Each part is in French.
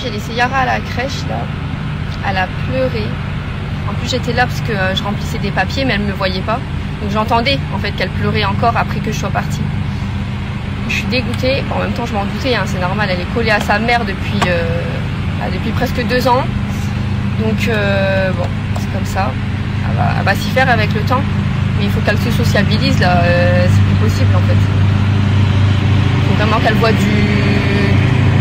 j'ai laissé Yara à la crèche là. Elle a pleuré. En plus j'étais là parce que je remplissais des papiers mais elle ne me voyait pas. Donc j'entendais en fait qu'elle pleurait encore après que je sois partie. Je suis dégoûtée. En même temps je m'en doutais, hein, c'est normal, elle est collée à sa mère depuis presque 2 ans. Donc bon, c'est comme ça. Elle va s'y faire avec le temps. Mais il faut qu'elle se sociabilise là, c'est plus possible en fait. Il faut vraiment qu'elle voit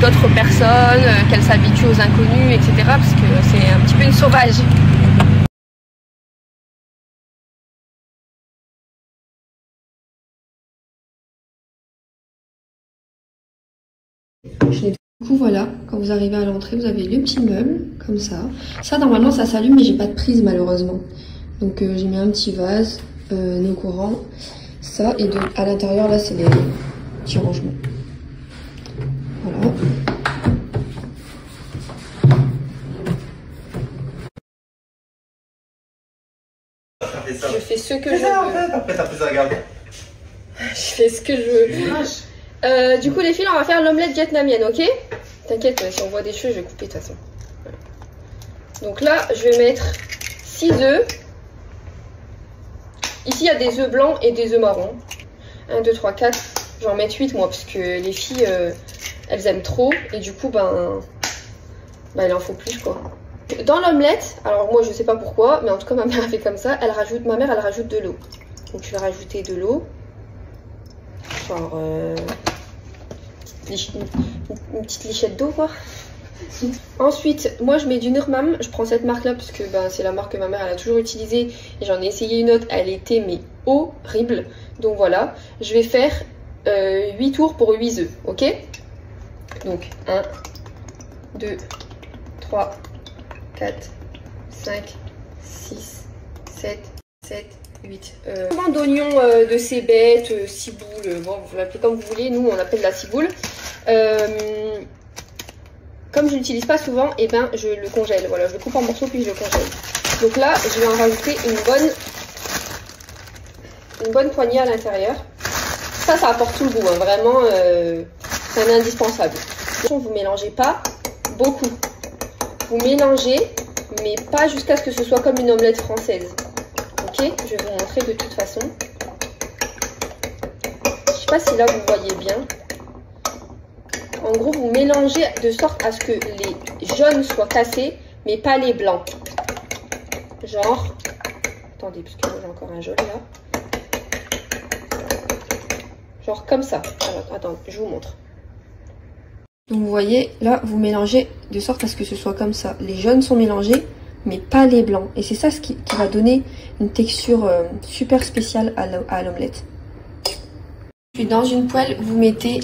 d'autres personnes, qu'elle s'habitue aux inconnus, etc. Parce que c'est un petit peu une sauvage. Du coup voilà, quand vous arrivez à l'entrée, vous avez le petit meuble, comme ça. Ça normalement ça s'allume mais j'ai pas de prise malheureusement. Donc j'ai mis un petit vase, nos courants, ça, et à l'intérieur là c'est les petits rangements. Voilà. Je fais ce que je veux. Après t'as fait ça, regarde. Je fais ce que je veux. Du coup les filles, on va faire l'omelette vietnamienne, ok? T'inquiète, si on voit des choses, je vais couper de toute façon. Donc là, je vais mettre 6 œufs. Ici, il y a des œufs blancs et des œufs marrons. 1, 2, 3, 4. Je vais en mettre 8 moi, parce que les filles, elles aiment trop. Et du coup, il en faut plus, quoi. Dans l'omelette, alors moi, je sais pas pourquoi, mais en tout cas, ma mère a fait comme ça. Ma mère, elle rajoute de l'eau. Donc, je vais rajouter de l'eau. Genre... une petite lichette d'eau, quoi. Ensuite, moi je mets du Nurmam. Je prends cette marque là parce que c'est la marque que ma mère elle a toujours utilisée. Et j'en ai essayé une autre, elle était mais horrible. Donc voilà, je vais faire 8 tours pour 8 œufs, ok? Donc 1, 2, 3, 4, 5, 6, 7, 8. D'oignons de cébette, ciboule, bon vous l'appelez comme vous voulez, nous on l'appelle la ciboule. Comme je l'utilise pas souvent, et je le congèle. Voilà, je le coupe en morceaux puis je le congèle. Donc là, je vais en rajouter une bonne poignée à l'intérieur. Ça apporte tout le goût, hein. Vraiment, c'est un indispensable. Vous mélangez pas beaucoup. Vous mélangez, mais pas jusqu'à ce que ce soit comme une omelette française. Ok, je vais vous montrer de toute façon. Je sais pas si là vous voyez bien. En gros, vous mélangez de sorte à ce que les jaunes soient cassés, mais pas les blancs. Genre, attendez, parce que moi j'ai encore un jaune là. Genre comme ça. Alors, attends, je vous montre. Donc vous voyez, là, vous mélangez de sorte à ce que ce soit comme ça. Les jaunes sont mélangés, mais pas les blancs. Et c'est ça ce qui va donner une texture super spéciale à l'omelette. Puis dans une poêle, vous mettez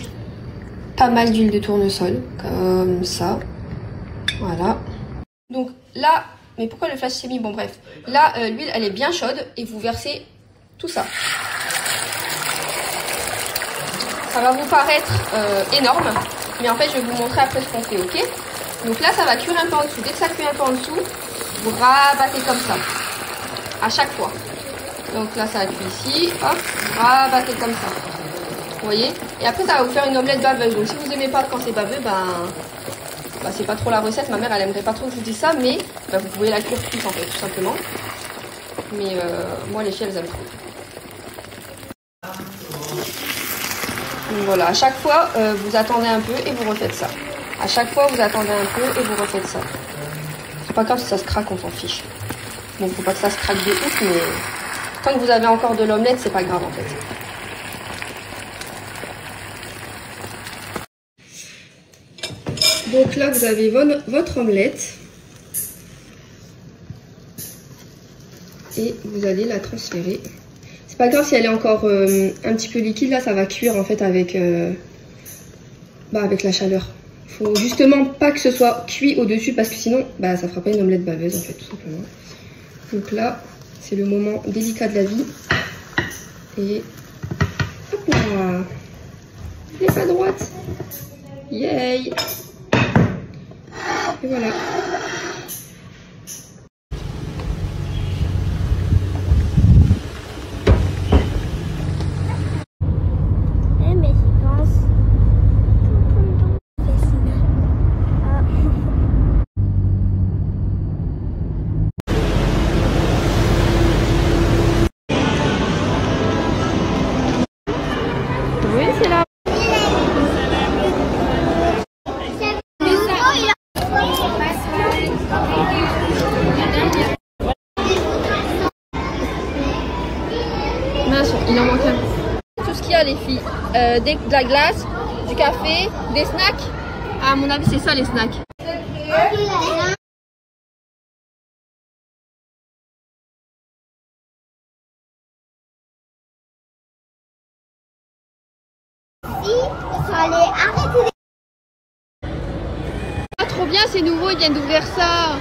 pas mal d'huile de tournesol, comme ça. Voilà. Donc là, mais pourquoi le flash s'est mis? Bon bref. Là, l'huile, elle est bien chaude et vous versez tout ça. Ça va vous paraître énorme, mais en fait, je vais vous montrer après ce qu'on fait, ok? Donc là, ça va cuire un peu en dessous. Dès que ça cuit un peu en dessous, vous rabattez comme ça, à chaque fois. Donc là, ça a cuit ici, hop, vous rabattez comme ça. Vous voyez? Et après, ça va vous faire une omelette baveuse. Donc si vous n'aimez pas quand c'est baveux, c'est pas trop la recette. Ma mère, elle aimerait pas trop que je vous dise ça, mais vous pouvez la cuire cuite en fait, tout simplement. Mais moi, les filles, elles aiment trop. Donc voilà, à chaque fois, vous attendez un peu et vous refaites ça. À chaque fois, vous attendez un peu et vous refaites ça. C'est pas grave si ça se craque, on s'en fiche. Bon, faut pas que ça se craque de ouf, mais tant que vous avez encore de l'omelette, c'est pas grave en fait. Donc là, vous avez votre omelette. Et vous allez la transférer. C'est pas grave si elle est encore un petit peu liquide, là ça va cuire en fait avec la chaleur. Faut justement pas que ce soit cuit au-dessus parce que sinon ça fera pas une omelette baveuse en fait, tout simplement. Donc là, c'est le moment délicat de la vie. Et hop là, laisse à droite. Yay! Et voilà. qu'il y a les filles? De la glace, du café, des snacks? À mon avis c'est ça les snacks. Ah, trop bien, c'est nouveau, ils viennent d'ouvrir ça.